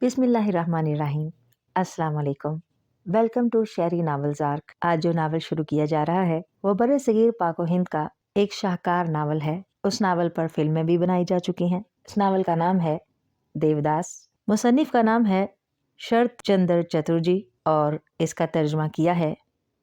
बिस्मिल्लाहिर्रहमानिर्रहीम। अस्सलाम वालेकुम। Welcome to Sheri novels arc. आज जो नावल शुरू किया जा रहा है वो बरे सगीर पाक व हिंद का एक शाहकार नावल है। उस नावल पर फिल्में भी बनाई जा चुकी हैं। इस नावल का नाम है देवदास। मुसन्निफ का नाम है शरत चंद्र चतुर्जी और इसका तर्जुमा किया है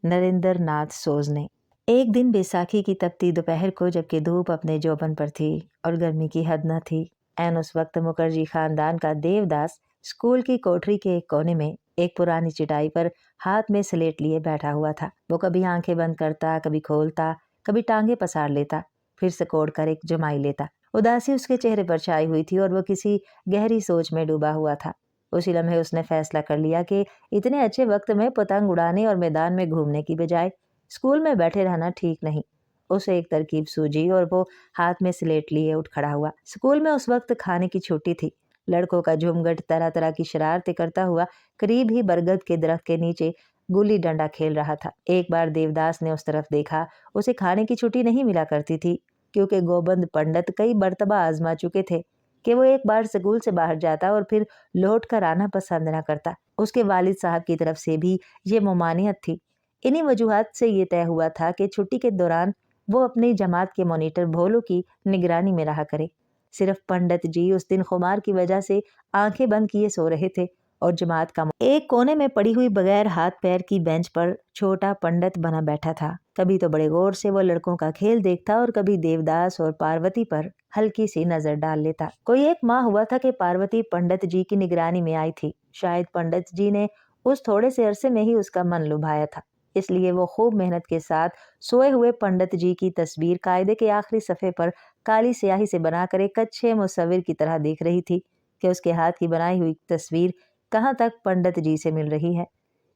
नरेंद्र नाथ सोज ने। एक दिन बैसाखी की तपती दोपहर को, जबकि धूप अपने जोबन पर थी और गर्मी की हद न थी, ऐन उस वक्त मुखर्जी खानदान का देवदास स्कूल की कोठरी के एक कोने में एक पुरानी चटाई पर हाथ में स्लेट लिए बैठा हुआ था। वो कभी आंखें बंद करता, कभी खोलता, कभी टांगे पसार लेता, फिर सिकोड़ कर एक जमाई लेता। उदासी उसके चेहरे पर छाई हुई थी और वो किसी गहरी सोच में डूबा हुआ था। उसी लम्हे उसने फैसला कर लिया कि इतने अच्छे वक्त में पतंग उड़ाने और मैदान में घूमने की बजाय स्कूल में बैठे रहना ठीक नहीं। उसे एक तरकीब सूझी और वो हाथ में स्लेट लिए उठ खड़ा हुआ। स्कूल में उस वक्त खाने की छुट्टी थी। लड़कों का झुमगट तरह तरह की शरारतें करता हुआ करीब ही बरगद के दरख्त के नीचे गुल्ली डंडा खेल रहा था। एक बार देवदास ने उस तरफ देखा। उसे खाने की छुट्टी नहीं मिला करती थी, क्योंकि गोबंद पंडित कई मर्तबा आजमा चुके थे कि वो एक बार स्कूल से बाहर जाता और फिर लौट कर आना पसंद न करता। उसके वालिद साहब की तरफ से भी ये ममानियत थी। इन्हीं वजूहात से ये तय हुआ था कि छुट्टी के दौरान वो अपनी जमात के मॉनिटर भोलू की निगरानी में रहा करे। सिर्फ पंडित जी उस दिन खुमार की वजह से आंखें बंद किए सो रहे थे और जमात का एक कोने में पड़ी हुई बगैर हाथ पैर की बेंच पर छोटा पंडित बना बैठा था। कभी तो बड़े गौर से वो लड़कों का खेल देखता और कभी देवदास और पार्वती पर हल्की सी नजर डाल लेता। कोई एक माह हुआ था कि पार्वती पंडित जी की निगरानी में आई थी। शायद पंडित जी ने उस थोड़े से अरसे में ही उसका मन लुभाया था, इसलिए वो खूब मेहनत के साथ सोए हुए पंडित जी की तस्वीर कायदे के आखिरी सफ़े पर काली स्याही से बनाकर एक अच्छे मुसव्विर की तरह देख रही थी कि उसके हाथ की बनाई हुई तस्वीर कहाँ तक पंडित जी से मिल रही है।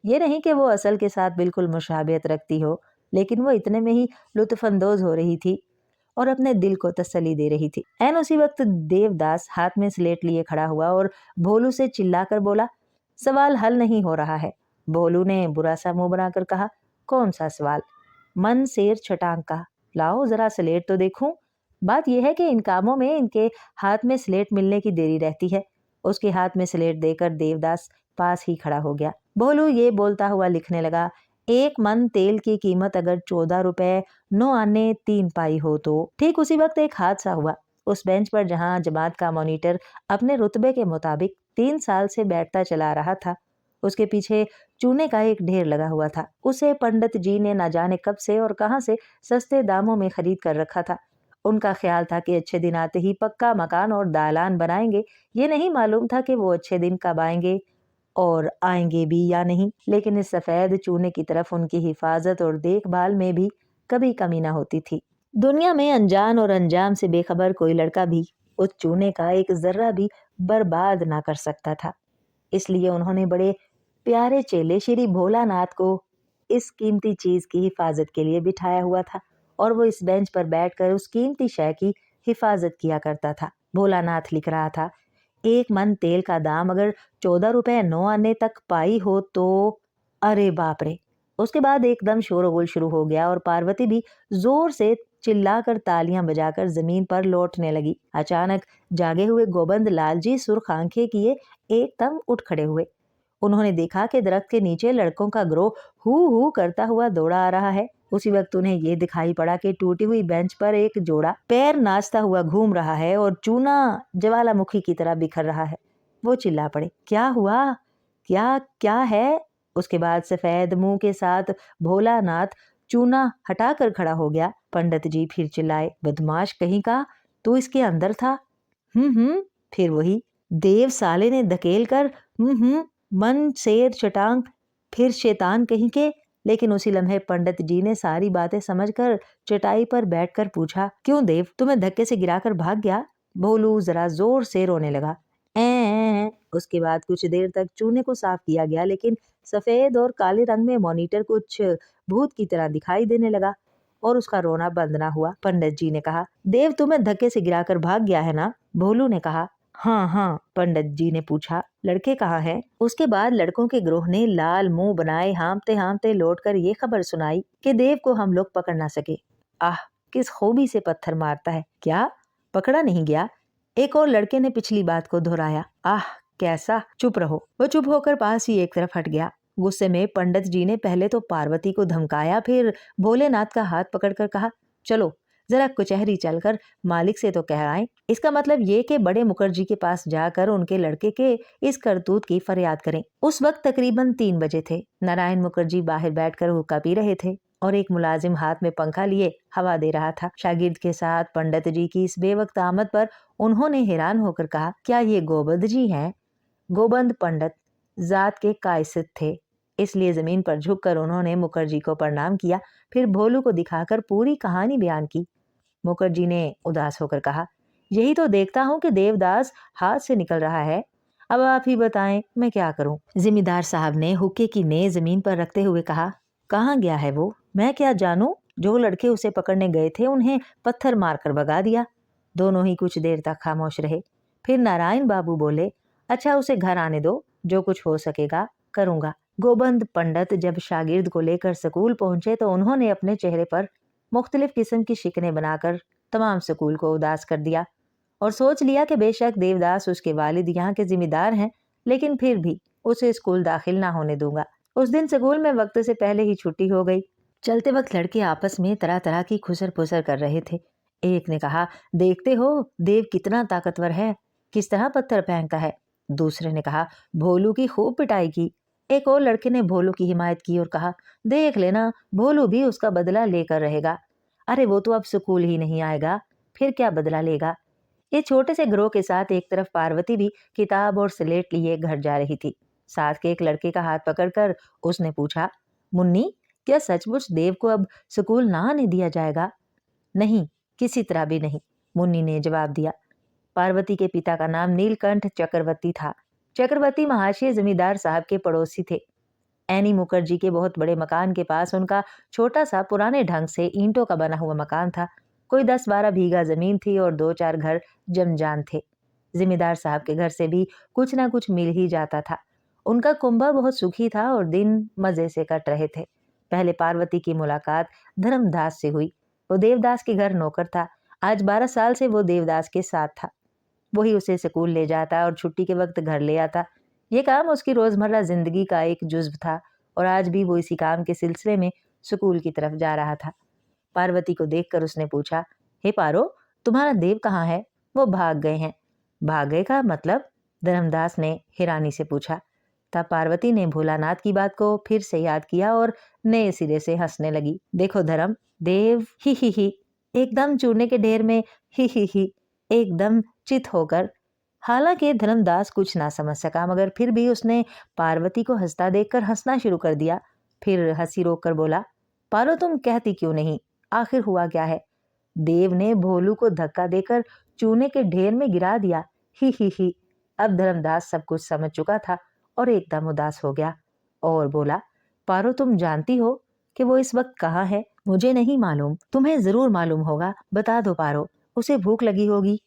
ये नहीं कि वो असल के साथ बिल्कुल मुशाबियत रखती हो, लेकिन वो इतने में ही लुत्फानंदोज हो रही थी और अपने दिल को तसल्ली दे रही थी। ऐन उसी वक्त देवदास हाथ में स्लेट लिए खड़ा हुआ और भोलू से चिल्लाकर बोला, सवाल हल नहीं हो रहा है। भोलू ने बुरा सा मुंह बनाकर कहा, कौन सा सवाल? मन शेर छटांग का, लाओ जरा स्लेट तो देखूं। बात यह है कि इन कामों में इनके हाथ में स्लेट मिलने की देरी रहती है। उसके हाथ में स्लेट देकर देवदास पास ही खड़ा हो गया। भोलू ये बोलता हुआ लिखने लगा, एक मन तेल की कीमत अगर 14 रुपए 9 आने 3 पाई हो तो। ठीक उसी वक्त एक हादसा हुआ। उस बेंच पर जहां जमात का मॉनिटर अपने रुतबे के मुताबिक 3 साल से बैठता चला रहा था, उसके पीछे चूने का एक ढेर लगा हुआ था। उसे पंडित जी ने न जाने कब से और कहां से सस्ते दामों में खरीद कर रखा था। उनका ख्याल था कि अच्छे दिन आते ही पक्का मकान और दालान बनाएंगे। ये नहीं मालूम था कि वो अच्छे दिन कब आएंगे और आएंगे भी या नहीं। लेकिन इस सफेद चूने की तरफ उनकी हिफाजत और देखभाल में भी कभी कमी न होती थी। दुनिया में अनजान और अंजाम से बेखबर कोई लड़का भी उस चूने का एक जर्रा भी बर्बाद ना कर सकता था। इसलिए उन्होंने बड़े प्यारे चेले श्री भोलानाथ को इस कीमती चीज की हिफाजत के लिए बिठाया हुआ था और वो इस बेंच पर बैठकर उस कीमती शय की हिफाजत किया करता था। भोलानाथ लिख रहा था, एक मन तेल का दाम अगर 14 रुपए 9 आने तक पाई हो तो। अरे बाप रे! उसके बाद एकदम शोरगुल शुरू हो गया और पार्वती भी जोर से चिल्लाकर तालियां बजाकर जमीन पर लौटने लगी। अचानक जागे हुए गोबंद लाल जी सुर्ख आंखें किए एकदम उठ खड़े हुए। उन्होंने देखा कि दरख्त के नीचे लड़कों का ग्रोह हू हू करता हुआ दौड़ा आ रहा है। उसी वक्त उन्हें ये दिखाई पड़ा कि टूटी हुई बेंच पर एक जोड़ा पैर नाचता हुआ घूम रहा है और चूना ज्वालामुखी की तरह बिखर रहा है। वो चिल्ला पड़े, क्या हुआ? क्या क्या है? उसके बाद सफेद मुंह के साथ भोलानाथ चूना हटाकर खड़ा हो गया। पंडित जी फिर चिल्लाए, बदमाश कहीं का, तू इसके अंदर था? फिर वही देव साले ने धकेल कर मन शेर चटांग, फिर शैतान कहीं के। लेकिन उसी लम्हे पंडित जी ने सारी बातें समझकर चटाई पर बैठकर पूछा, क्यों देव, तुम्हें धक्के से गिराकर भाग गया? भोलू जरा जोर से रोने लगा। उसके बाद कुछ देर तक चूने को साफ किया गया, लेकिन सफेद और काले रंग में मॉनिटर कुछ भूत की तरह दिखाई देने लगा और उसका रोना बंद ना हुआ। पंडित जी ने कहा, देव तुम्हें धक्के से गिराकर भाग गया है ना? भोलू ने कहा, हाँ हाँ। पंडित जी ने पूछा, लड़के कहाँ हैं? उसके बाद लड़कों के ग्रोह ने लाल मुंह बनाए हांफते हांफते लौटकर ये खबर सुनाई कि देव को हम लोग पकड़ ना सके। आह, किस खूबी से पत्थर मारता है। क्या पकड़ा नहीं गया? एक और लड़के ने पिछली बात को दोहराया। आह, कैसा? चुप रहो। वो चुप होकर पास ही एक तरफ हट गया। गुस्से में पंडित जी ने पहले तो पार्वती को धमकाया, फिर भोलेनाथ का हाथ पकड़कर कहा, चलो जरा कचहरी चलकर मालिक से तो कह आए। इसका मतलब ये कि बड़े मुखर्जी के पास जाकर उनके लड़के के इस करतूत की फरियाद करें। उस वक्त तकरीबन 3 बजे थे। नारायण मुखर्जी बाहर बैठकर हुक्का पी रहे थे और एक मुलाजिम हाथ में पंखा लिए हवा दे रहा था। शागिर्द के साथ पंडित जी की इस बेवक्त आमद पर उन्होंने हैरान होकर कहा, क्या ये गोबंद जी हैं? गोबंद पंडित जात के कायसित थे, इसलिए जमीन पर झुककर उन्होंने मुखर्जी को प्रणाम किया, फिर भोलू को दिखाकर पूरी कहानी बयान की। मुखर्जी ने उदास होकर कहा, यही तो देखता हूँ कि देवदास हाथ से निकल रहा है। अब आप ही बताएं मैं क्या करूं? जिम्मेदार साहब ने हुक्के की नेज़ जमीन पर रखते हुए कहा, कहाँ गया है वो? मैं क्या जानूं? जो लड़के उसे पकड़ने गए थे उन्हें पत्थर मारकर भगा दिया। दोनों ही कुछ देर तक खामोश रहे। फिर नारायण बाबू बोले, अच्छा उसे घर आने दो, जो कुछ हो सकेगा करूंगा। गोबंद पंडित जब शागिर्द को लेकर स्कूल पहुंचे तो उन्होंने अपने चेहरे पर मुख्तलिफ किस्म की शिकनें बनाकर तमाम स्कूल को उदास कर दिया और सोच लिया कि बेशक देवदास उसके वालिद यहाँ के जिम्मेदार हैं, लेकिन फिर भी उसे स्कूल दाखिल ना होने दूंगा। उस दिन स्कूल में वक्त से पहले ही छुट्टी हो गई। चलते वक्त लड़के आपस में तरह तरह की खुसर पुसर कर रहे थे। एक ने कहा, देखते हो देव कितना ताकतवर है, किस तरह पत्थर फेंकता है। दूसरे ने कहा, भोलू की खूब पिटाई की। एक और लड़के ने भोलू की हिमायत की और कहा, देख लेना भोलू भी उसका बदला लेकर रहेगा। अरे वो तो अब स्कूल ही नहीं आएगा, फिर क्या बदला लेगा। ये छोटे से ग्रोह के साथ एक तरफ पार्वती भी किताब और स्लेट लिए घर जा रही थी। साथ के एक लड़के का हाथ पकड़कर उसने पूछा, मुन्नी क्या सचमुच देव को अब स्कूल ना आने दिया जाएगा? नहीं, किसी तरह भी नहीं, मुन्नी ने जवाब दिया। पार्वती के पिता का नाम नीलकंठ चक्रवर्ती था। चक्रवर्ती महाशय जमींदार साहब के पड़ोसी थे। एनी मुखर्जी के बहुत बड़े मकान के पास उनका छोटा सा पुराने ढंग से ईंटों का बना हुआ मकान था। कोई 10-12 बीघा जमीन थी और 2-4 घर जमजान थे। जिम्मेदार साहब के घर से भी कुछ ना कुछ मिल ही जाता था। उनका कुंभा बहुत सुखी था और दिन मजे से कट रहे थे। पहले पार्वती की मुलाकात धर्मदास से हुई। वो देवदास के घर नौकर था। आज 12 साल से वो देवदास के साथ था। वही उसे स्कूल ले जाता और छुट्टी के वक्त घर ले आता। ये काम उसकी रोजमर्रा जिंदगी का एक जुज्व था और आज भी वो इसी काम के सिलसिले में स्कूल की तरफ जा रहा था। पार्वती को देखकर उसने पूछा, हे पारो, तुम्हारा देव कहाँ है? वो भाग गए हैं। भाग गए का मतलब? धर्मदास ने हैरानी से पूछा। तब पार्वती ने भोलानाथ की बात को फिर से याद किया और नए सिरे से हंसने लगी। देखो धर्म, देव ही एकदम चूने के ढेर में ही एकदम चित होकर। हालांकि धर्मदास कुछ ना समझ सका, मगर फिर भी उसने पार्वती को हंसता देखकर हंसना शुरू कर दिया। फिर हंसी रोककर बोला, पारो तुम कहती क्यों नहीं? आखिर हुआ क्या है? देव ने भोलू को धक्का देकर चूने के ढेर में गिरा दिया। ही। अब धर्मदास सब कुछ समझ चुका था और एकदम उदास हो गया और बोला, पारो तुम जानती हो कि वो इस वक्त कहाँ है? मुझे नहीं मालूम, तुम्हें जरूर मालूम होगा, बता दो पारो। उसे भूख लगी होगी।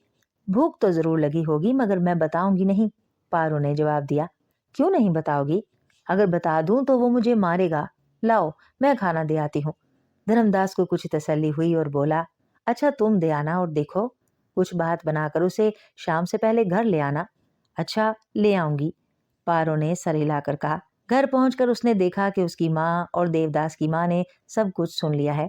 भूख तो जरूर लगी होगी, मगर मैं बताऊंगी नहीं, पारो ने जवाब दिया। क्यों नहीं बताओगी? अगर बता दूं तो वो मुझे मारेगा। लाओ मैं खाना दे आती हूँ। धर्मदास को कुछ तसल्ली हुई और बोला, अच्छा तुम दे आना और देखो, कुछ बात बनाकर उसे शाम से पहले घर ले आना। अच्छा ले आऊंगी, पारो ने सर हिलाकर कहा। घर पहुंचकर उसने देखा कि उसकी माँ और देवदास की माँ ने सब कुछ सुन लिया है।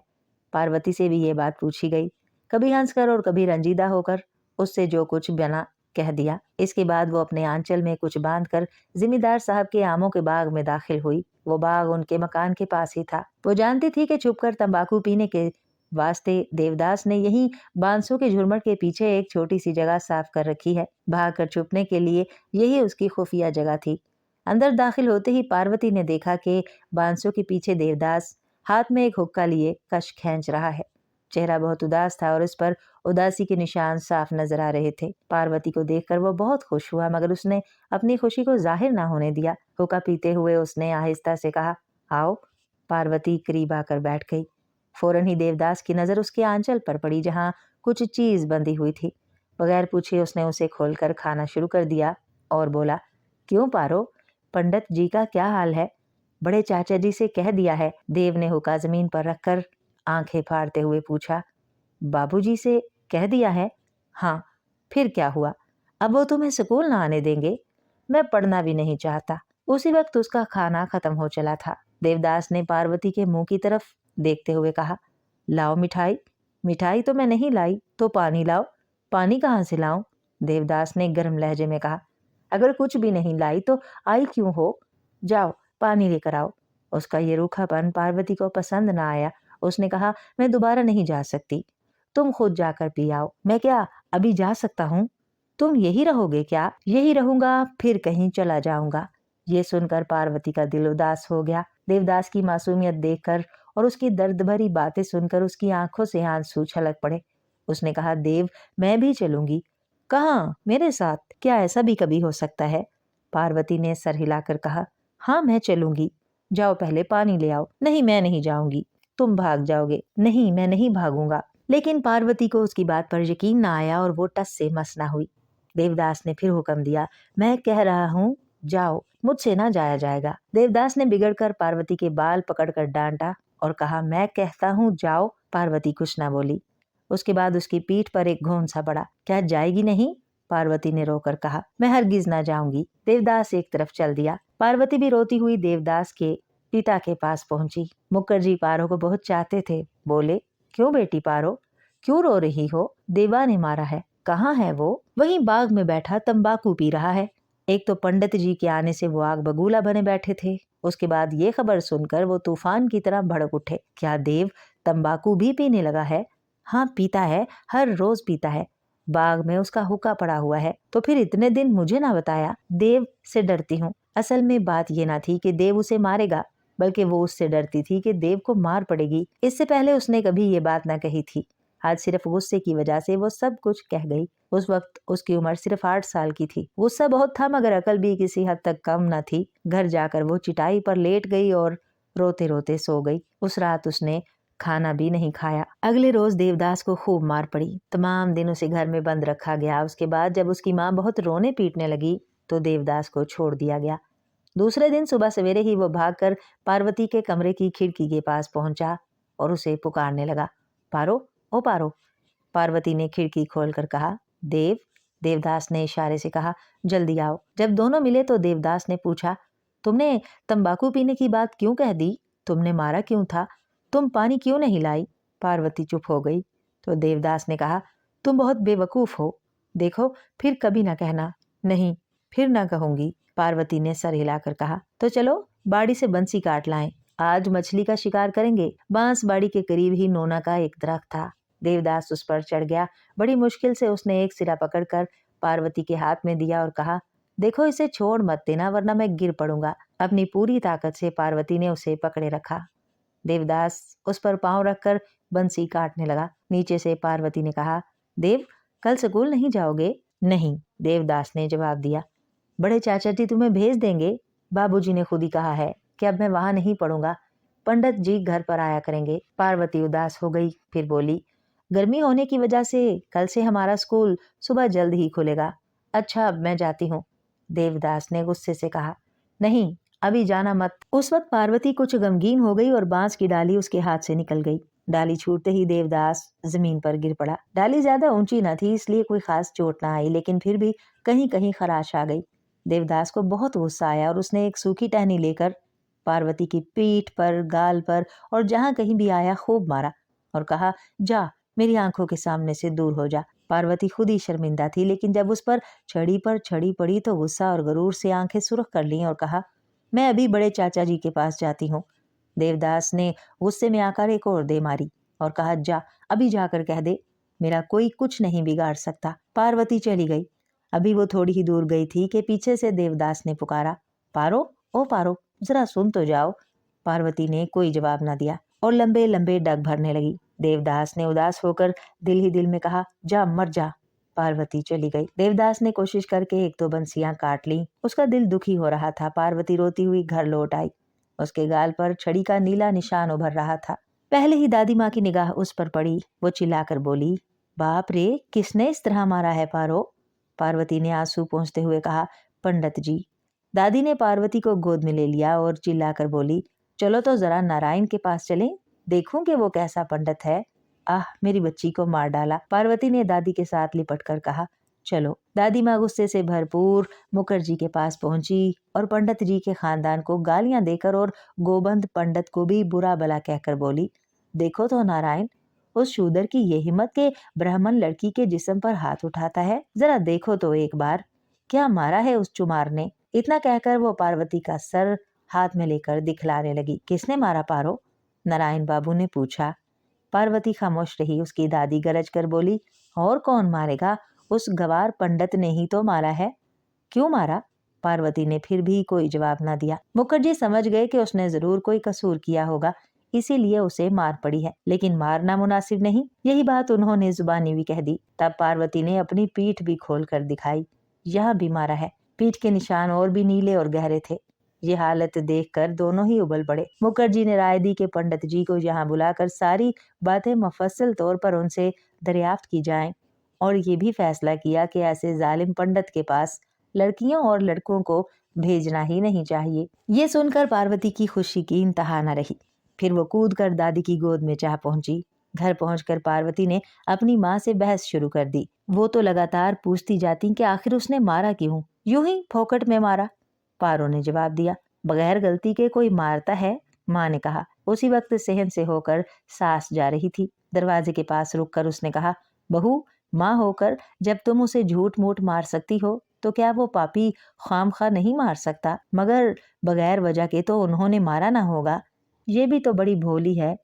पार्वती से भी ये बात पूछी गई, कभी हंसकर और कभी रंजीदा होकर। उससे जो कुछ बना कह दिया। इसके बाद वो अपने आंचल में कुछ बांधकर जिम्मेदार साहब के आमों के बाग में दाखिल हुई। वो बाग उनके मकान के पास ही था। वो जानती थी कि छुपकर तंबाकू पीने के वास्ते देवदास ने यही बांसों के झुरमट के पीछे एक छोटी सी जगह साफ कर रखी है। भागकर छुपने के लिए यही उसकी खुफिया जगह थी। अंदर दाखिल होते ही पार्वती ने देखा कि बांसों के पीछे देवदास हाथ में एक हुक्का लिए कश खींच रहा है। चेहरा बहुत उदास था और इस पर उदासी के निशान साफ नजर आ रहे थे। पार्वती को देखकर वो बहुत खुश हुआ, मगर उसने अपनी खुशी को जाहिर ना होने दिया। हुक्का पीते हुए उसने आहिस्ता से कहा, आओ। पार्वती करीब आकर बैठ गई। फौरन ही देवदास की नजर उसके आंचल पर पड़ी, जहाँ कुछ चीज बंधी हुई थी। बगैर पूछे उसने उसे खोलकर खाना शुरू कर दिया और बोला, क्यों पारो, पंडित जी का क्या हाल है? बड़े चाचा जी से कह दिया है? देव ने हुक्का जमीन पर रखकर आंखें फाड़ते हुए पूछा। बाबूजी से कह दिया है? हाँ। फिर क्या हुआ? अब वो तुम्हें स्कूल ना आने देंगे? मैं पढ़ना भी नहीं चाहता। उसी वक्त उसका खाना खत्म हो चला था। देवदास ने पार्वती के मुंह की तरफ देखते हुए कहा, लाओ मिठाई। मिठाई तो मैं नहीं लाई, तो पानी लाओ। पानी कहाँ से लाऊं? देवदास ने गर्म लहजे में कहा, अगर कुछ भी नहीं लाई तो आई क्यों हो? जाओ पानी लेकर आओ। उसका ये रूखापन पार्वती को पसंद न आया। उसने कहा, मैं दोबारा नहीं जा सकती, तुम खुद जाकर पी आओ। मैं क्या अभी जा सकता हूँ? तुम यही रहोगे क्या? यही रहूंगा, फिर कहीं चला जाऊंगा। ये सुनकर पार्वती का दिल उदास हो गया। देवदास की मासूमियत देखकर और उसकी दर्द भरी बातें सुनकर उसकी आंखों से आंसू छलक पड़े। उसने कहा, देव, मैं भी चलूंगी। कहाँ? मेरे साथ? क्या ऐसा भी कभी हो सकता है? पार्वती ने सर हिलाकर कहा, हाँ मैं चलूंगी। जाओ पहले पानी ले आओ। नहीं, मैं नहीं जाऊंगी। तुम भाग जाओगे। नहीं, मैं नहीं भागूंगा। लेकिन पार्वती को उसकी बात पर यकीन न आया और वो टस से मस न हुई। देवदास ने फिर हुक्म दिया, मैं कह रहा हूँ जाओ, मुझसे ना जाया जाएगा। देवदास ने बिगड़कर पार्वती के बाल पकड़कर डांटा और कहा, मैं कहता हूँ जाओ। पार्वती कुछ न बोली। उसके बाद उसकी पीठ पर एक घोंसा पड़ा। क्या जाएगी नहीं? पार्वती ने रोकर कहा, मैं हरगिज ना जाऊंगी। देवदास एक तरफ चल दिया। पार्वती भी रोती हुई देवदास के पिता के पास पहुंची। मुखर्जी पारो को बहुत चाहते थे। बोले, क्यों बेटी पारो, क्यों रो रही हो? देवा ने मारा है। कहाँ है वो? वहीं बाग में बैठा तंबाकू पी रहा है। एक तो पंडित जी के आने से वो आग बबूला बने बैठे थे। उसके बाद ये खबर सुनकर वो तूफान की तरह भड़क उठे। क्या देव तंबाकू भी पीने लगा है? हाँ पीता है, हर रोज पीता है। बाग में उसका हुक्का पड़ा हुआ है। तो फिर इतने दिन मुझे ना बताया? देव से डरती हूँ। असल में बात ये ना थी कि देव उसे मारेगा, बल्कि वो उससे डरती थी कि देव को मार पड़ेगी। इससे पहले उसने कभी ये बात ना कही थी। आज सिर्फ गुस्से की वजह से वो सब कुछ कह गई। उस वक्त उसकी उम्र सिर्फ 8 साल की थी। गुस्सा बहुत था मगर अकल भी किसी हद तक कम न थी। घर जाकर वो चिटाई पर लेट गई और रोते रोते सो गई। उस रात उसने खाना भी नहीं खाया। अगले रोज देवदास को खूब मार पड़ी। तमाम दिन उसे घर में बंद रखा गया। उसके बाद जब उसकी माँ बहुत रोने पीटने लगी तो देवदास को छोड़ दिया गया। दूसरे दिन सुबह सवेरे ही वो भागकर पार्वती के कमरे की खिड़की के पास पहुंचा और उसे पुकारने लगा, पारो, ओ पारो। पार्वती ने खिड़की खोलकर कहा, देव। देवदास ने इशारे से कहा, जल्दी आओ। जब दोनों मिले तो देवदास ने पूछा, तुमने तंबाकू पीने की बात क्यों कह दी? तुमने मारा क्यों था? तुम पानी क्यों नहीं लाई? पार्वती चुप हो गई। तो देवदास ने कहा, तुम बहुत बेवकूफ हो। देखो फिर कभी ना कहना। नहीं, फिर ना कहूंगी। पार्वती ने सर हिलाकर कहा, तो चलो बाड़ी से बंसी काट लाएं। आज मछली का शिकार करेंगे। बांस बाड़ी के करीब ही नोना का एक दरख्त था। देवदास उस पर चढ़ गया। बड़ी मुश्किल से उसने एक सिरा पकड़कर पार्वती के हाथ में दिया और कहा, देखो इसे छोड़ मत देना वरना मैं गिर पड़ूंगा। अपनी पूरी ताकत से पार्वती ने उसे पकड़े रखा। देवदास उस पर पांव रखकर बंसी काटने लगा। नीचे से पार्वती ने कहा, देव, कल स्कूल नहीं जाओगे? नहीं, देवदास ने जवाब दिया। बड़े चाचा जी तुम्हें भेज देंगे। बाबूजी ने खुद ही कहा है कि अब मैं वहां नहीं पढ़ूंगा। पंडित जी घर पर आया करेंगे। पार्वती उदास हो गई। फिर बोली, गर्मी होने की वजह से कल से हमारा स्कूल सुबह जल्द ही खुलेगा। अच्छा अब मैं जाती हूँ। देवदास ने गुस्से से कहा, नहीं अभी जाना मत। उस वक्त पार्वती कुछ गमगीन हो गई और बांस की डाली उसके हाथ से निकल गई। डाली छूटते ही देवदास जमीन पर गिर पड़ा। डाली ज्यादा ऊंची न थी इसलिए कोई खास चोट ना आई, लेकिन फिर भी कहीं कहीं खराश आ गई। देवदास को बहुत गुस्सा आया और उसने एक सूखी टहनी लेकर पार्वती की पीठ पर, गाल पर और जहां कहीं भी आया खूब मारा और कहा, जा मेरी आंखों के सामने से दूर हो जा। पार्वती खुद ही शर्मिंदा थी, लेकिन जब उस पर छड़ी पड़ी तो गुस्सा और गरूर से आंखें सुर्ख कर लीं और कहा, मैं अभी बड़े चाचा जी के पास जाती हूँ। देवदास ने गुस्से में आकर एक और दे मारी और कहा, जा अभी जाकर कह दे मेरा कोई कुछ नहीं बिगाड़ सकता। पार्वती चली गई। अभी वो थोड़ी ही दूर गई थी कि पीछे से देवदास ने पुकारा, पारो, ओ पारो, जरा सुन तो जाओ। पार्वती ने कोई जवाब ना दिया और लंबे लंबे डग भरने लगी। देवदास ने उदास होकर दिल ही दिल में कहा, जा मर जा। पार्वती चली गई। देवदास ने कोशिश करके एक दो बंसियां काट ली। उसका दिल दुखी हो रहा था। पार्वती रोती हुई घर लौट आई। उसके गाल पर छड़ी का नीला निशान उभर रहा था। पहले ही दादी माँ की निगाह उस पर पड़ी। वो चिल्लाकर बोली, बाप रे, किसने इस तरह मारा है पारो? पार्वती ने आंसू पोंछते हुए कहा, पंडित जी। दादी ने पार्वती को गोद में ले लिया और चिल्लाकर बोली, चलो तो जरा नारायण के पास चलें, देखूं कि वो कैसा पंडित है। आह, मेरी बच्ची को मार डाला। पार्वती ने दादी के साथ लिपट कर कहा, चलो। दादी माँ गुस्से से भरपूर मुखर्जी के पास पहुंची और पंडित जी के खानदान को गालियां देकर और गोबंद पंडित को भी बुरा भला कहकर बोली, देखो तो नारायण, उस शूदर की ये हिम्मत के ब्राह्मण लड़की के जिस्म पर हाथ उठाता है, जरा देखो तो एक बार, क्या मारा है उस चुमार ने। इतना कहकर वो पार्वती का सर हाथ में लेकर दिखलाने लगी। किसने मारा पारो? नारायण बाबू ने पूछा। पार्वती खामोश रही। उसकी दादी गरज कर बोली, और कौन मारेगा, उस गवार पंडित ने ही तो मारा है। क्यों मारा? पार्वती ने फिर भी कोई जवाब ना दिया। मुखर्जी समझ गए कि उसने जरूर कोई कसूर किया होगा, इसीलिए उसे मार पड़ी है, लेकिन मारना मुनासिब नहीं, यही बात उन्होंने जुबानी भी कह दी। तब पार्वती ने अपनी पीठ भी खोल कर दिखाई। यहाँ भी मारा है। पीठ के निशान और भी नीले और गहरे थे। ये हालत देखकर दोनों ही उबल पड़े। मुखर्जी ने राय दी कि पंडित जी को यहाँ बुलाकर सारी बातें मुफस्सल तौर पर उनसे दरियाफ्त की जाएं, और ये भी फैसला किया कि ऐसे जालिम पंडित के पास लड़कियों और लड़कों को भेजना ही नहीं चाहिए। ये सुनकर पार्वती की खुशी की इंतहा न रही। फिर वो कूद कर दादी की गोद में जा पहुंची। घर पहुंचकर पार्वती ने अपनी माँ से बहस शुरू कर दी। वो तो लगातार पूछती जाती कि आखिर उसने मारा क्यों, यूं ही फोकट में मारा। पारो ने जवाब दिया, बगैर गलती के कोई मारता है? माँ ने कहा। उसी वक्त सहन से होकर सास जा रही थी। दरवाजे के पास रुककर उसने कहा, बहू, माँ होकर जब तुम उसे झूठ मूठ मार सकती हो तो क्या वो पापी खामखा नहीं मार सकता? मगर बगैर वजह के तो उन्होंने मारा ना होगा। ये भी तो बड़ी भोली है,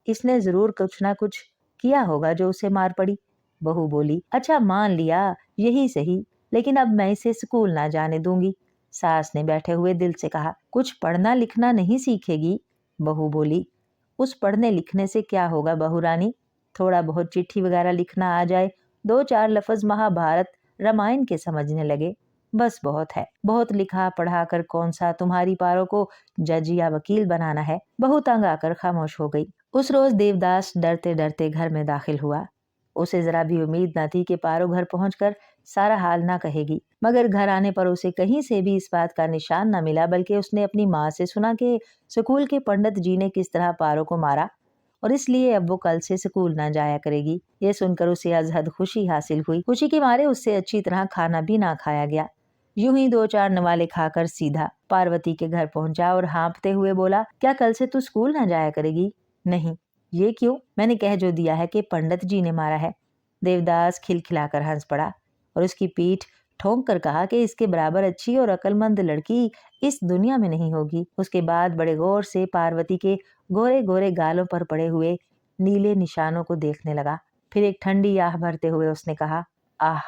इसने जरूर कुछ ना कुछ किया होगा जो उसे मार पड़ी। बहू बोली, अच्छा मान लिया, यही सही, लेकिन अब मैं इसे स्कूल ना जाने दूंगी। सास ने बैठे हुए दिल से कहा, कुछ पढ़ना लिखना नहीं सीखेगी? बहू बोली, उस पढ़ने लिखने से क्या होगा बहू रानी, थोड़ा बहुत चिट्ठी वगैरह लिखना आ जाए, दो चार लफ्ज महाभारत रामायण के समझने लगे, बस बहुत है। बहुत लिखा पढ़ा कर कौन सा तुम्हारी पारो को जज या वकील बनाना है। बहू तंग आकर खामोश हो गई। उस रोज देवदास डरते डरते घर में दाखिल हुआ। उसे जरा भी उम्मीद न थी कि पारो घर पहुंचकर सारा हाल ना कहेगी, मगर घर आने पर उसे कहीं से भी इस बात का निशान न मिला, बल्कि उसने अपनी माँ से सुना कि स्कूल के पंडित जी ने किस तरह पारो को मारा और इसलिए अब वो कल से स्कूल ना जाया करेगी। ये सुनकर उसे अजहद खुशी हासिल हुई। खुशी के मारे उससे अच्छी तरह खाना भी ना खाया गया। यूं ही दो चार नवाले खाकर सीधा पार्वती के घर पहुंचा और हाँफते हुए बोला, क्या कल से तू स्कूल ना जाया करेगी? नहीं। ये क्यों? मैंने कह जो दिया है कि पंडित जी ने मारा है। देवदास खिलखिलाकर हंस पड़ा और उसकी पीठ ठोंक कर कहा कि इसके बराबर अच्छी और अक्लमंद लड़की इस दुनिया में नहीं होगी। उसके बाद बड़े गौर से पार्वती के गोरे गोरे गालों पर पड़े हुए नीले निशानों को देखने लगा। फिर एक ठंडी आह भरते हुए उसने कहा, आह।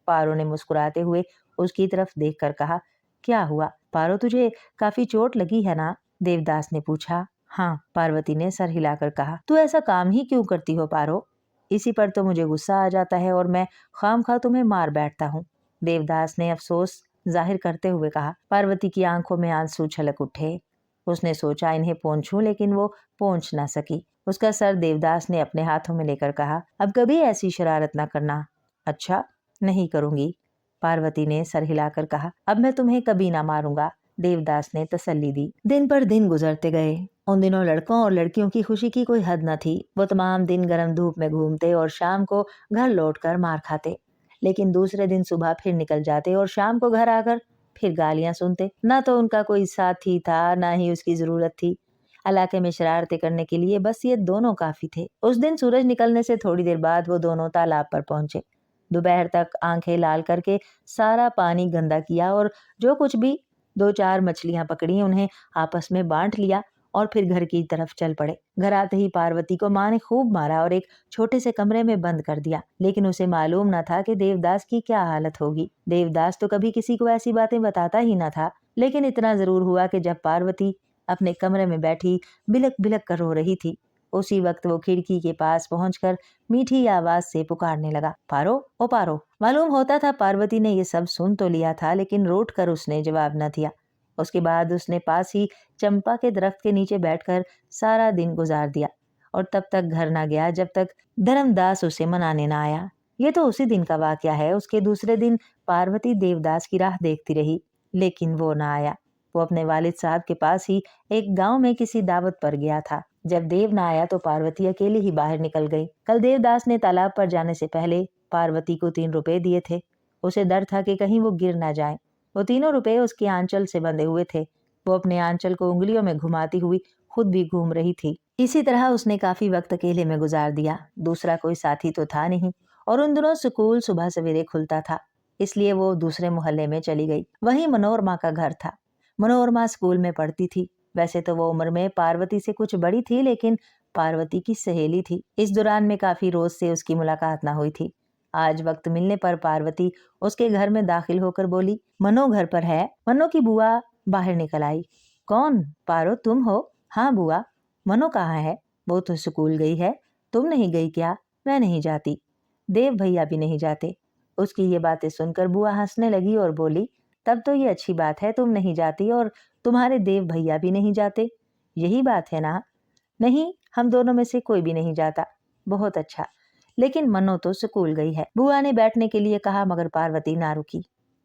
पारो ने मुस्कुराते हुए उसकी तरफ देखकर कहा, क्या हुआ पारो, तुझे काफी चोट लगी है ना? देवदास ने पूछा। हाँ, पार्वती ने सर हिलाकर कहा। तू ऐसा काम ही क्यों करती हो पारो? इसी पर तो मुझे गुस्सा आ जाता है और मैं खामखा तुम्हें मार बैठता हूँ। देवदास ने अफसोस जाहिर करते हुए कहा। पार्वती की आंखों में आंसू छलक उठे। उसने सोचा इन्हें पोंछूं, लेकिन वो पोंछ ना सकी। उसका सर देवदास ने अपने हाथों में लेकर कहा, अब कभी ऐसी शरारत ना करना। अच्छा, नहीं करूंगी, पार्वती ने सर हिलाकर कहा। अब मैं तुम्हें कभी ना मारूंगा, देवदास ने तसल्ली दी। दिन पर दिन गुजरते गए। उन दिनों लड़कों और लड़कियों की खुशी की कोई हद न थी। वो तमाम दिन गर्म धूप में घूमते और शाम को घर लौटकर मार खाते, लेकिन दूसरे दिन सुबह फिर निकल जाते और शाम को घर आकर फिर गालियां सुनते। ना तो उनका कोई साथी था, ना ही उसकी जरूरत थी। इलाके में शरारतें करने के लिए बस ये दोनों काफी थे। उस दिन सूरज निकलने से थोड़ी देर बाद वो दोनों तालाब पर पहुंचे। दोपहर तक आंखें लाल करके सारा पानी गंदा किया और जो कुछ भी दो चार मछलियां पकड़ी उन्हें आपस में बांट लिया और फिर घर की तरफ चल पड़े। घर आते ही पार्वती को माँ ने खूब मारा और एक छोटे से कमरे में बंद कर दिया, लेकिन उसे मालूम न था कि देवदास की क्या हालत होगी। देवदास तो कभी किसी को ऐसी बातें बताता ही न था, लेकिन इतना जरूर हुआ कि जब पार्वती अपने कमरे में बैठी बिलक बिलक कर रो रही थी, उसी वक्त वो खिड़की के पास पहुंचकर मीठी आवाज से पुकारने लगा, पारो, ओ पारो। मालूम होता था पार्वती ने ये सब सुन तो लिया था, लेकिन रूठ कर उसने जवाब न दिया। उसके बाद उसने पास ही चंपा के दरख्त के नीचे बैठकर सारा दिन गुजार दिया और तब तक घर ना गया जब तक धर्मदास उसे मनाने ना आया। ये तो उसी दिन का वाकया है। उसके दूसरे दिन पार्वती देवदास की राह देखती रही, लेकिन वो ना आया। वो अपने वालिद साहब के पास ही एक गांव में किसी दावत पर गया था। जब देव ना आया तो पार्वती अकेले ही बाहर निकल गई। कल देवदास ने तालाब पर जाने से पहले पार्वती को 3 रुपए दिए थे। उसे डर था कि कहीं वो गिर ना जाए। वो तीनों रुपए उसके आंचल से बंधे हुए थे। वो अपने आंचल को उंगलियों में घुमाती हुई खुद भी घूम रही थी। इसी तरह उसने काफी वक्त अकेले में गुजार दिया। दूसरा कोई साथी तो था नहीं और उन दिनों स्कूल सुबह सवेरे खुलता था, इसलिए वो दूसरे मोहल्ले में चली गई। वहीं मनोरमा का घर था। मनोरमा स्कूल में पढ़ती थी। वैसे तो वो उम्र में पार्वती से कुछ बड़ी थी, लेकिन पार्वती की सहेली थी। इस दौरान में काफी रोज से उसकी मुलाकात ना हुई थी। आज वक्त मिलने पर पार्वती उसके घर में दाखिल होकर बोली, मनो घर पर है? मनो की बुआ बाहर निकल आई। कौन? पारो तुम हो? हाँ बुआ। मनो कहाँ है? वो तो स्कूल गई है। तुम नहीं गई क्या? मैं नहीं जाती। देव भैया भी नहीं जाते। उसकी ये बातें सुनकर बुआ हंसने लगी और बोली, तब तो ये अच्छी बात है, तुम नहीं जाती और तुम्हारे देव भैया भी नहीं जाते। यही बात है ना? नहीं, हम दोनों में से कोई भी नहीं जाता। बहुत अच्छा, लेकिन मनो तो स्कूल गई है। बुआ ने बैठने के लिए कहा, मगर पार्वती ना रुकी।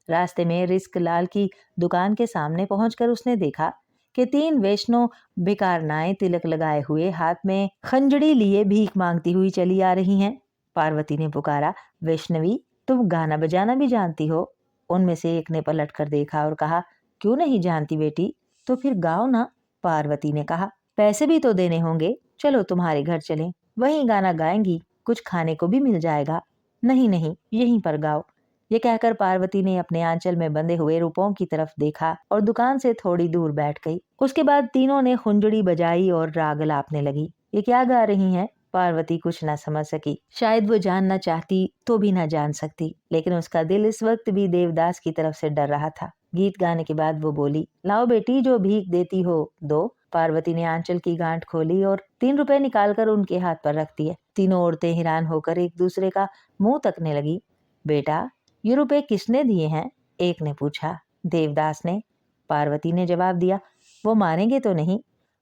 रास्ते में रिस्क लाल की दुकान के सामने पहुंचकर उसने देखा कि 3 वैष्णो भिकारनाएं तिलक लगाए हुए हाथ में खंजड़ी लिए भीख मांगती हुई चली आ रही हैं। पार्वती ने पुकारा, वैष्णवी, तुम गाना बजाना भी जानती हो? उनमें से एक ने पलट कर देखा और कहा, क्यों नहीं जानती बेटी, तो फिर गाओ ना। पार्वती ने कहा, पैसे भी तो देने होंगे, चलो तुम्हारे घर चलें, वहीं गाना गाएंगी, कुछ खाने को भी मिल जाएगा। नहीं नहीं, यहीं पर गाओ। ये कहकर पार्वती ने अपने आंचल में बंधे हुए रुपयों की तरफ देखा और दुकान से थोड़ी दूर बैठ गई। उसके बाद तीनों ने खुंजड़ी बजाई और राग लापने लगी। ये क्या गा रही हैं? पार्वती कुछ न समझ सकी। शायद वो जानना चाहती तो भी न जान सकती, लेकिन उसका दिल इस वक्त भी देवदास की तरफ से डर रहा था। गीत गाने के बाद वो बोली, लाओ बेटी, जो भीख देती हो दो। पार्वती ने आंचल की गांठ खोली और 3 रुपए निकालकर उनके हाथ पर रख दिए। तीनों औरतें हैरान होकर एक दूसरे का मुंह तकने लगी। बेटा, ये रुपए किसने दिए हैं? एक ने पूछा। देवदास ने, पार्वती ने जवाब दिया। वो मारेंगे तो नहीं?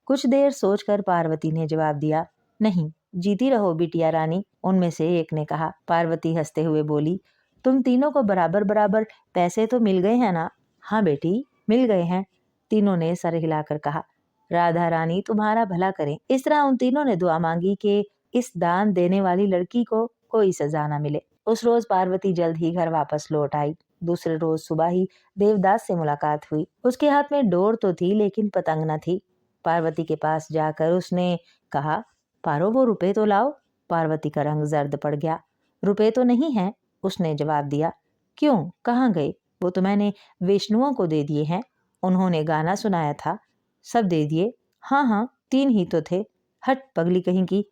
कुछ देर सोचकर पार्वती ने जवाब दिया, नहीं, जीती रहो बिटिया रानी। उनमें से एक ने कहा। पार्वती हंसते हुए बोली, तुम तीनों को बराबर बराबर पैसे तो मिल गए हैं ना? हाँ बेटी, मिल गए हैं। तीनों ने सर हिलाकर कहा, राधा रानी तुम्हारा भला करें। इस तरह उन तीनों ने दुआ मांगी कि इस दान देने वाली लड़की को कोई सजा न मिले। उस रोज पार्वती जल्द ही घर वापस लौट आई। दूसरे रोज सुबह ही देवदास से मुलाकात हुई। उसके हाथ में डोर तो थी, लेकिन पतंग न थी। पार्वती के पास जाकर उसने कहा, पारो वो रुपए तो लाओ। पार्वती का रंग जर्द पड़ गया। रुपए तो नहीं है, उसने जवाब दिया। क्यों, कहाँ गए? वो तो मैंने विष्णुओं को दे दिए हैं, उन्होंने गाना सुनाया था, सब दे दिए। हाँ हाँ, 3 ही तो थे। हट पगली कहीं की,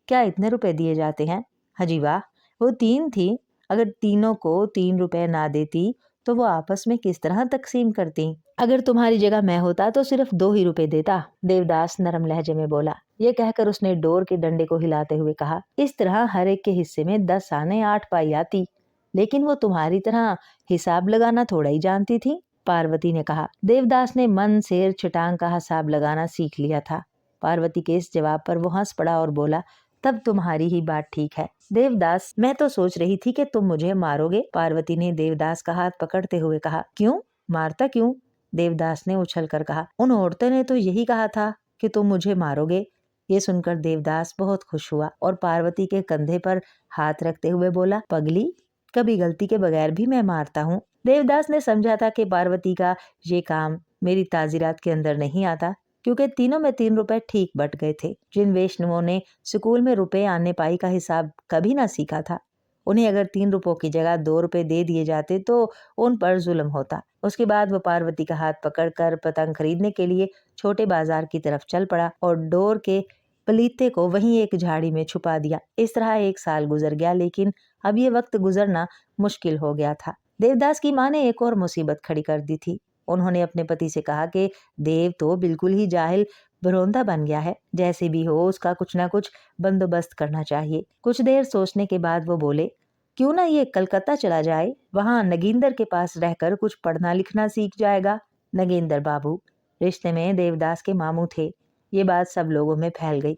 क्या इतने रुपए दिए जाते हैं? हजी वाह, वो 3 थी। अगर तीनों को 3 रुपए ना देती तो वो आपस में किस तरह तकसीम करती? अगर तुम्हारी जगह मैं होता तो सिर्फ 2 ही रुपए देता। देवदास नरम लहजे में बोला। ये कहकर उसने डोर के डंडे को हिलाते हुए कहा, इस तरह हर एक के हिस्से में 10 आने 8 पाई आती। लेकिन वो तुम्हारी तरह हिसाब लगाना थोड़ा ही जानती थी। पार्वती ने कहा। देवदास ने मन शेर छिटांग का हिसाब लगाना सीख लिया था। पार्वती के इस जवाब पर वो हंस पड़ा और बोला, तब तुम्हारी ही बात ठीक है। देवदास, मैं तो सोच रही थी कि तुम मुझे मारोगे। पार्वती ने देवदास का हाथ पकड़ते हुए कहा। क्यों? मारता क्यों? देवदास ने उछल कर कहा। उन औरतों ने तो यही कहा था कि तुम मुझे मारोगे। ये सुनकर देवदास बहुत खुश हुआ और पार्वती के कंधे पर हाथ रखते हुए बोला, पगली, कभी गलती के बगैर भी मैं मारता हूँ। देवदास ने समझा था कि पार्वती का ये काम मेरी ताजीरात के अंदर नहीं आता, क्योंकि तीनों में 3 रुपए ठीक बट गए थे। जिन वैष्णवों ने स्कूल में रुपए आने पाई का हिसाब कभी ना सीखा था, उन्हें अगर 3 रुपयों की जगह 2 रुपए दे दिए जाते तो उन पर जुल्म होता। उसके बाद वो पार्वती का हाथ पकड़कर पतंग खरीदने के लिए छोटे बाजार की तरफ चल पड़ा और डोर के पलीते को वहीं एक झाड़ी में छुपा दिया। इस तरह 1 साल गुजर गया, लेकिन अब ये वक्त गुजरना मुश्किल हो गया था। देवदास की माँ ने एक और मुसीबत खड़ी कर दी थी। उन्होंने अपने पति से कहा कि देव तो बिल्कुल ही जाहिल बरौंदा बन गया है, जैसे भी हो उसका कुछ ना कुछ बंदोबस्त करना चाहिए। कुछ देर सोचने के बाद वो बोले, क्यों ना ये कलकत्ता चला जाए, वहाँ नगींदर के पास रहकर कुछ पढ़ना लिखना सीख जाएगा। नगेंद्र बाबू रिश्ते में देवदास के मामू थे। ये बात सब लोगों में फैल गई।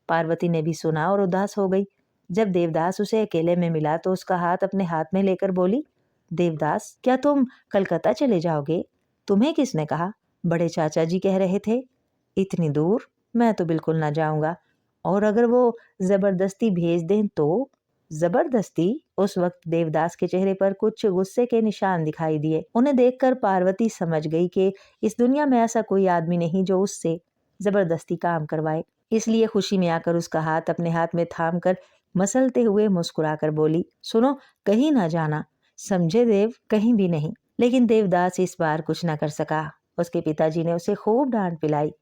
पार्वती ने भी सुना और उदास हो गई। जब देवदास उसे अकेले में मिला तो उसका हाथ अपने हाथ में लेकर बोली, देवदास, क्या तुम कलकत्ता चले जाओगे? तुम्हें किसने कहा? बड़े चाचा जी कह रहे थे। इतनी दूर? मैं तो बिल्कुल ना जाऊंगा। और अगर वो जबरदस्ती भेज दें तो? जबरदस्ती? उस वक्त देवदास के चेहरे पर कुछ गुस्से के निशान दिखाई दिए। उन्हें देखकर पार्वती समझ गई कि इस दुनिया में ऐसा कोई आदमी नहीं जो उससे जबरदस्ती काम करवाए। इसलिए खुशी में आकर उसका हाथ अपने हाथ में थाम कर मसलते हुए मुस्कुराकर बोली, सुनो, कहीं ना जाना, समझे देव, कहीं भी नहीं। लेकिन देवदास इस बार कुछ न कर सका। उसके पिताजी ने उसे खूब डांट पिलाई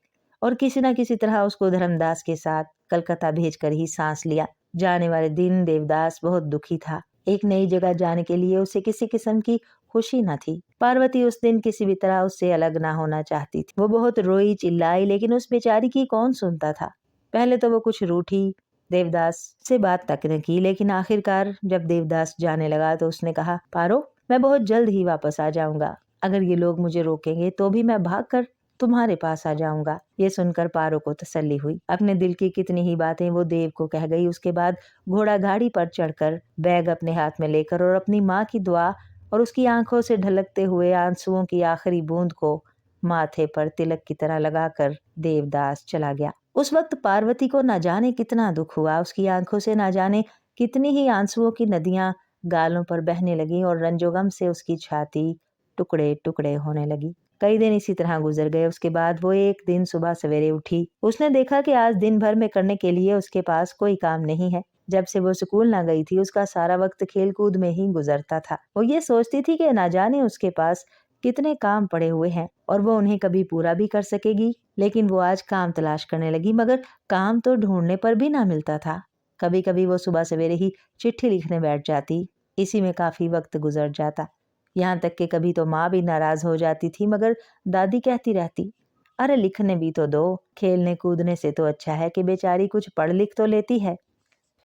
और किसी न किसी तरह उसको धर्मदास के साथ कलकत्ता भेजकर ही सांस लिया। जाने वाले दिन देवदास बहुत दुखी था। एक नई जगह जाने के लिए उसे किसी किस्म की खुशी न थी। पार्वती उस दिन किसी भी तरह उससे अलग ना होना चाहती थी। वो बहुत रोई चिल्लाई, लेकिन उस बेचारी की कौन सुनता था। पहले तो वो कुछ रूठी, देवदास से बात तक न की, लेकिन आखिरकार जब देवदास जाने लगा तो उसने कहा, पारो, मैं बहुत जल्द ही वापस आ जाऊंगा। अगर ये लोग मुझे रोकेंगे तो भी मैं भागकर तुम्हारे पास आ जाऊंगा। ये सुनकर पारो को तसल्ली हुई। अपने दिल की कितनी ही बातें वो देव को कह गई। उसके बाद घोड़ा गाड़ी पर चढ़कर, बैग अपने हाथ में लेकर और अपनी माँ की दुआ और उसकी आंखों से ढलकते हुए आंसुओं की आखिरी बूंद को माथे पर तिलक की तरह लगाकर देवदास चला गया। उस वक्त पार्वती को न जाने कितना दुख हुआ। उसकी आंखों से न जाने कितनी ही आंसुओं की नदियां गालों पर बहने लगी और रंजोगम से उसकी छाती टुकड़े टुकड़े होने लगी। कई दिन इसी तरह गुजर गए। उसके बाद वो एक दिन सुबह सवेरे उठी। उसने देखा कि आज दिन भर में करने के लिए उसके पास कोई काम नहीं है। जब से वो स्कूल ना गई थी, उसका सारा वक्त खेल कूद में ही गुजरता था। वो ये सोचती थी कि ना जाने उसके पास कितने काम पड़े हुए हैं और वो उन्हें कभी पूरा भी कर सकेगी। लेकिन वो आज काम तलाश करने लगी, मगर काम तो ढूंढने पर भी ना मिलता था। कभी कभी वो सुबह सवेरे ही चिट्ठी लिखने बैठ जाती। इसी में काफी वक्त गुजर जाता। यहाँ तक कि कभी तो माँ भी नाराज हो जाती थी, मगर दादी कहती रहती, अरे लिखने भी तो दो, खेलने कूदने से तो अच्छा है कि बेचारी कुछ पढ़ लिख तो लेती है।